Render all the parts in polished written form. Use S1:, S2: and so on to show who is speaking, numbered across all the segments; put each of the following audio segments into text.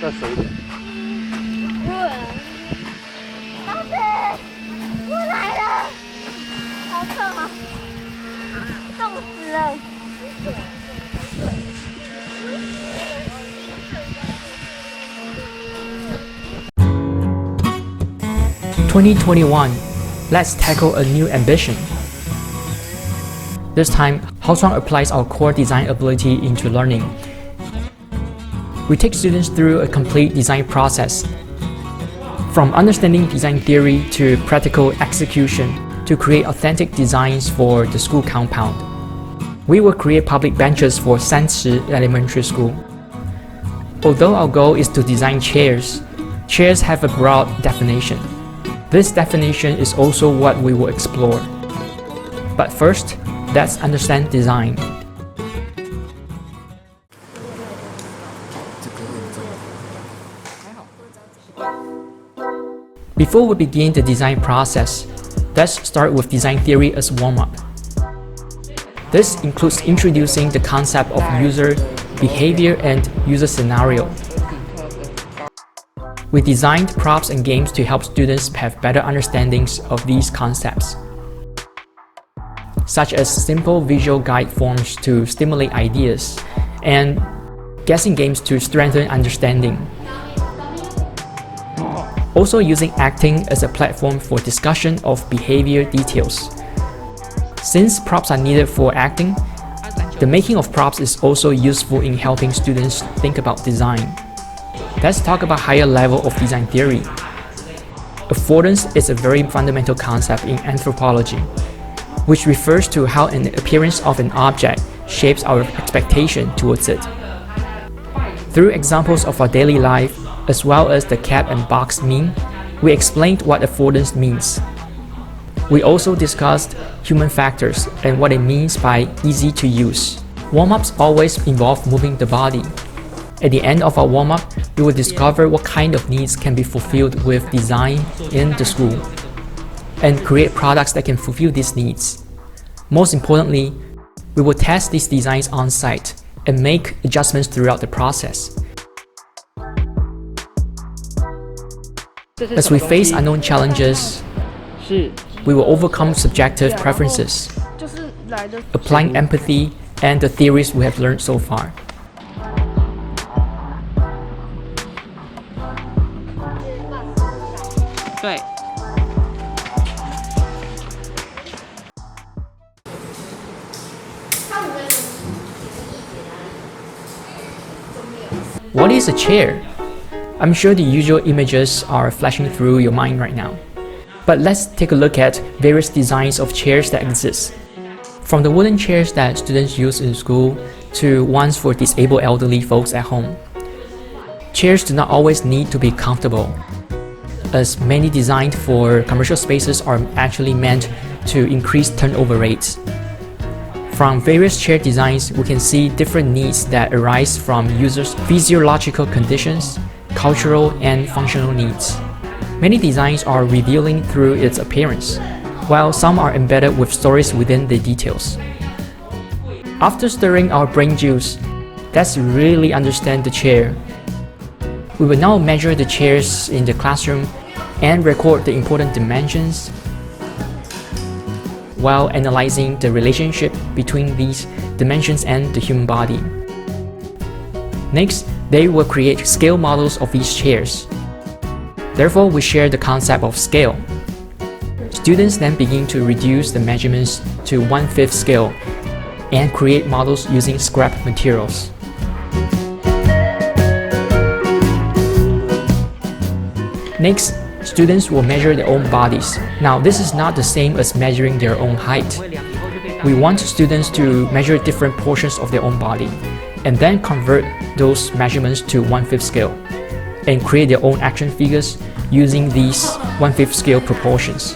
S1: 再水一点。
S2: 老师，我来了，好痛啊，冻死了。
S3: 2021, let's tackle a new ambition. This time, Haochuang applies our core design ability into learning. We take students through a complete design process, from understanding design theory to practical execution to create authentic designs for the school compound. We will create public benches for Sanchi Elementary School. Although our goal is to design chairs, chairs have a broad definition. This definition is also what we will explore. But first, let's understand design. Before we begin the design process, let's start with design theory as warm-up. This includes introducing the concept of user behavior and user scenario. We designed props and games to help students have better understandings of these concepts, such as simple visual guide forms to stimulate ideas and guessing games to strengthen understanding. Also using acting as a platform for discussion of behavior details. Since props are needed for acting, the making of props is also useful in helping students think about design. Let's talk about higher level of design theory. Affordance is a very fundamental concept in anthropology, which refers to how an appearance of an object shapes our expectation towards it. Through examples of our daily life, as well as the cat and box meme, we explained what affordance means. We also discussed human factors and what it means by easy to use. Warm-ups always involve moving the body. At the end of our warm-up, we will discover what kind of needs can be fulfilled with design in the school, and create products that can fulfill these needs. Most importantly, we will test these designs on site and make adjustments throughout the process. As we face unknown challenges, we will overcome subjective preferences, applying empathy and the theories we have learned so far. What is a chair? I'm sure the usual images are flashing through your mind right now. But let's take a look at various designs of chairs that exist. From the wooden chairs that students use in school to ones for disabled elderly folks at home. Chairs do not always need to be comfortable, as many designed for commercial spaces are actually meant to increase turnover rates. From various chair designs, we can see different needs that arise from users' physiological conditions, cultural and functional needs. Many designs are revealing through its appearance, while some are embedded with stories within the details. After stirring our brain juice, let's really understand the chair. We will now measure the chairs in the classroom and record the important dimensions, while analyzing the relationship between these dimensions and the human body. Next, they will create scale models of these chairs. Therefore, we share the concept of scale. Students then begin to reduce the measurements to 1/5 scale and create models using scrap materials. Next, students will measure their own bodies. Now, this is not the same as measuring their own height. We want students to measure different portions of their own body, and then convert those measurements to 1/5 scale, and create their own action figures using these 1/5 scale proportions.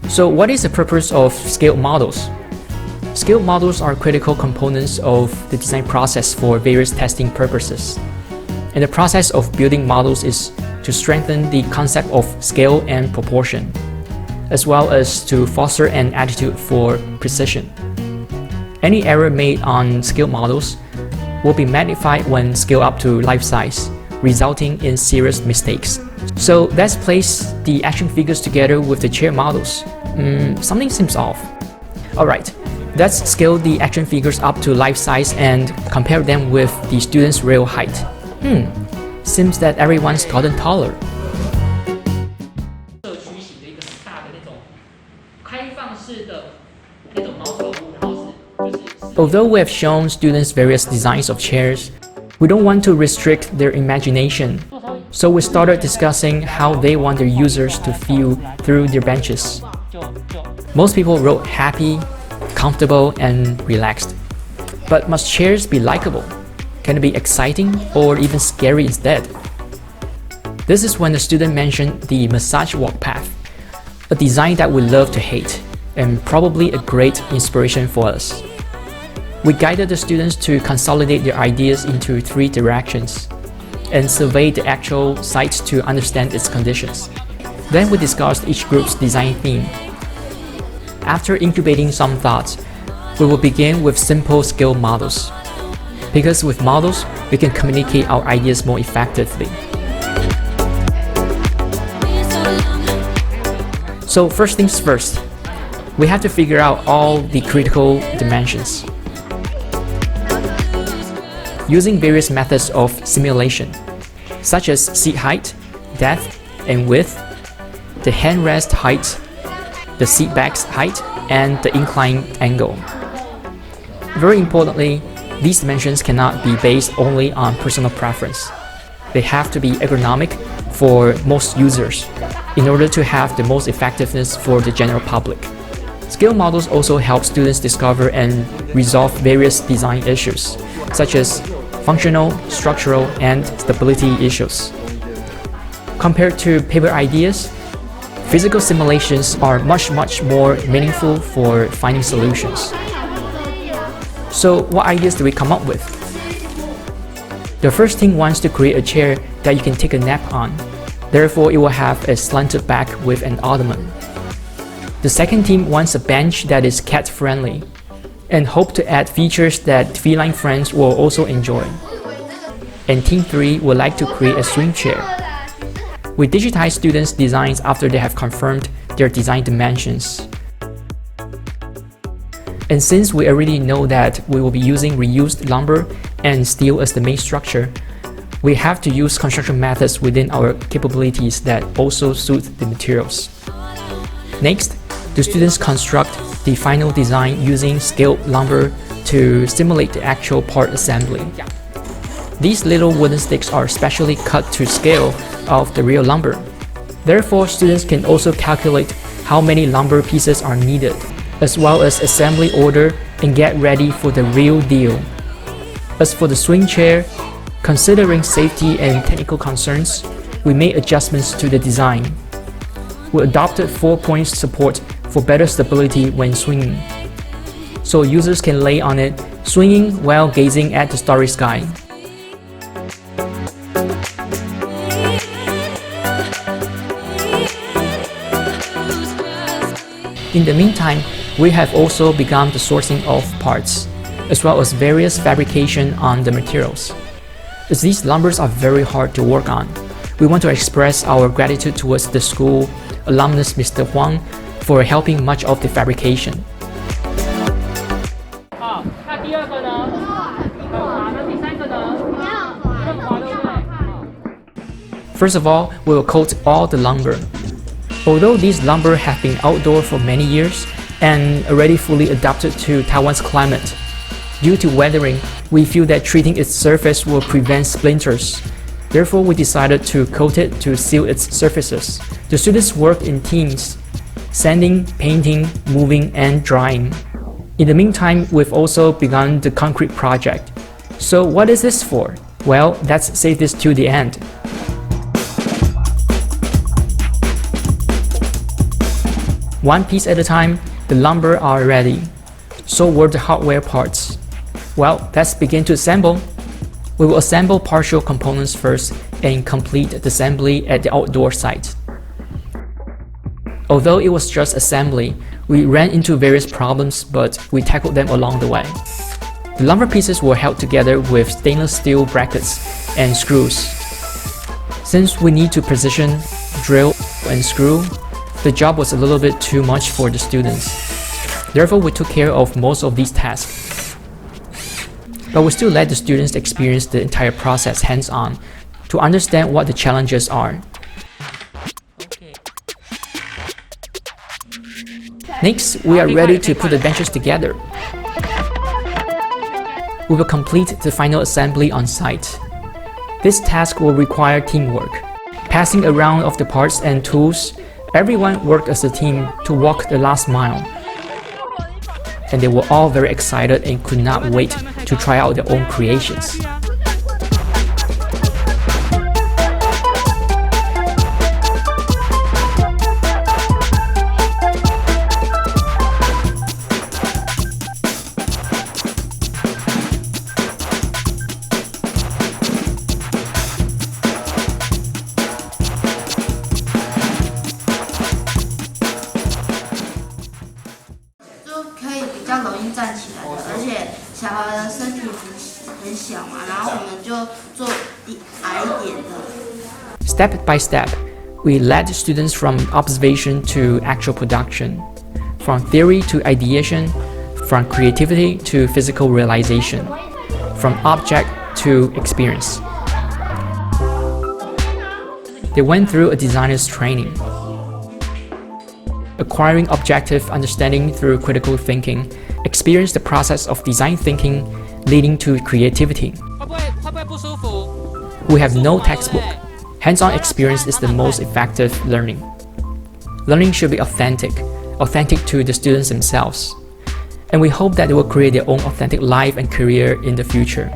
S3: So what is the purpose of scale models? Scale models are critical components of the design process for various testing purposes. And the process of building models is to strengthen the concept of scale and proportion, as well as to foster an attitude for precision. Any error made on scale models will be magnified when scaled up to life size, resulting in serious mistakes. So let's place the action figures together with the chair models. Something seems off. Alright, let's scale the action figures up to life size and compare them with the students' real height. Seems that everyone's gotten taller. Although we have shown students various designs of chairs, we don't want to restrict their imagination. So we started discussing how they want their users to feel through their benches. Most people wrote happy, comfortable, and relaxed. But must chairs be likable? Can it be exciting or even scary instead? This is when the student mentioned the massage walk path, a design that we love to hate, and probably a great inspiration for us. We guided the students to consolidate their ideas into 3 directions and survey the actual site to understand its conditions. Then we discussed each group's design theme. After incubating some thoughts, we will begin with simple scale models. Because with models, we can communicate our ideas more effectively. So first things first, we have to figure out all the critical dimensions. Using various methods of simulation, such as seat height, depth, and width, the handrest height, the seat back's height, and the incline angle. Very importantly, these dimensions cannot be based only on personal preference. They have to be ergonomic for most users in order to have the most effectiveness for the general public. Scale models also help students discover and resolve various design issues, such as functional, structural, and stability issues. Compared to paper ideas, physical simulations are much more meaningful for finding solutions. So what ideas do we come up with? The first team wants to create a chair that you can take a nap on. Therefore, it will have a slanted back with an ottoman. The second team wants a bench that is cat-friendly and hope to add features that feline friends will also enjoy. And Team 3 would like to create a swing chair. We digitize students' designs after they have confirmed their design dimensions. And since we already know that we will be using reused lumber and steel as the main structure, we have to use construction methods within our capabilities that also suit the materials. Next, the students construct the final design using scaled lumber to simulate the actual part assembly. These little wooden sticks are specially cut to scale of the real lumber. Therefore, students can also calculate how many lumber pieces are needed, as well as assembly order and get ready for the real deal. As for the swing chair, considering safety and technical concerns, we made adjustments to the design. We adopted 4-point support for better stability when swinging, so users can lay on it, swinging while gazing at the starry sky. In the meantime, we have also begun the sourcing of parts, as well as various fabrication on the materials. As these lumbers are very hard to work on, we want to express our gratitude towards the school alumnus Mr. Huang for helping much of the fabrication. First of all, we will coat all the lumber. Although these lumber have been outdoor for many years and already fully adapted to Taiwan's climate, due to weathering, we feel that treating its surface will prevent splinters. Therefore, we decided to coat it to seal its surfaces. The students worked in teams, sanding, painting, moving, and drying. In the meantime, we've also begun the concrete project. So what is this for? Well, let's save this to the end. One piece at a time, the lumber are ready. So were the hardware parts. Well, let's begin to assemble. We will assemble partial components first and complete the assembly at the outdoor site. Although it was just assembly, we ran into various problems, but we tackled them along the way. The lumber pieces were held together with stainless steel brackets and screws. Since we need to precision, drill, and screw, the job was a little bit too much for the students. Therefore, we took care of most of these tasks. But we still let the students experience the entire process hands-on to understand what the challenges are. Next, we are ready to put the benches together. We will complete the final assembly on site. This task will require teamwork. Passing around of the parts and tools, everyone worked as a team to walk the last mile. And they were all very excited and could not wait to try out their own creations.
S1: 小孩的身体很小嘛，然后我们就做矮一点的。
S3: Step by step, we led students from observation to actual production, from theory to ideation, from creativity to physical realization, from object to experience. They went through a designer's training, acquiring objective understanding through critical thinking, experienced the process of design thinking leading to creativity. We have no textbook. Hands-on experience is the most effective learning. Learning should be authentic to the students themselves. And we hope that they will create their own authentic life and career in the future.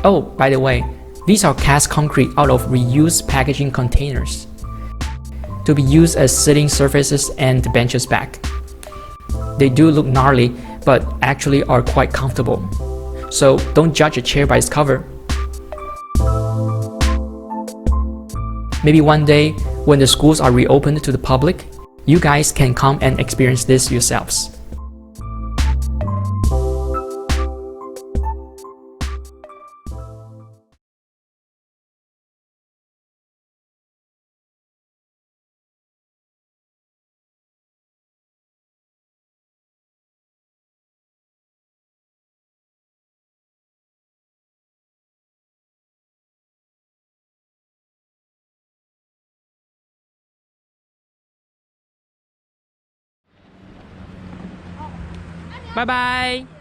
S3: Oh, by the way, these are cast concrete out of reused packaging containers to be used as sitting surfaces and the benches back. They do look gnarly, but actually are quite comfortable. So don't judge a chair by its cover. Maybe one day, when the schools are reopened to the public, you guys can come and experience this yourselves. Bye bye!